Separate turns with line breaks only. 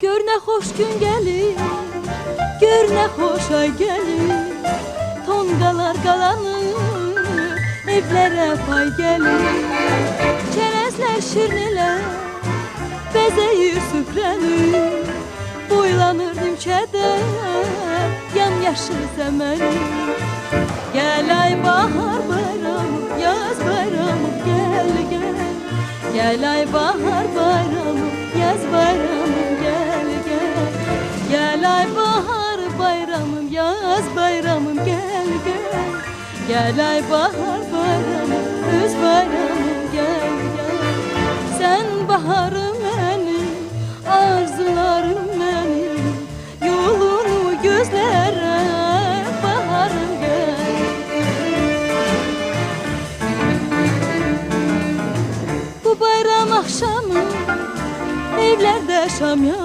Gör ne hoş gün gelir, gör ne hoş ay gelir. Tongalar qalanır, evlərə pay gəlir. Çərəzlər, şirnilər, bəzəyir süfrəni. Boylanır nimçədə, yamyaşıl zəməni. Gəl ay bahar bayramım, yaz bayramım, gəl gəl. Gəl ay bahar bayramım, yaz bayramım, gəl gəl. Gəl ay bahar bayramım, yaz bayramım, gəl gəl. Gəl ay bahar bayramım, öz bayramım, gəl gəl. Sən baharım mənim, arzularım mənim, yolunu gözlərəm, baharım gəl. Bu bayram axşamı evlərdə şam yanır.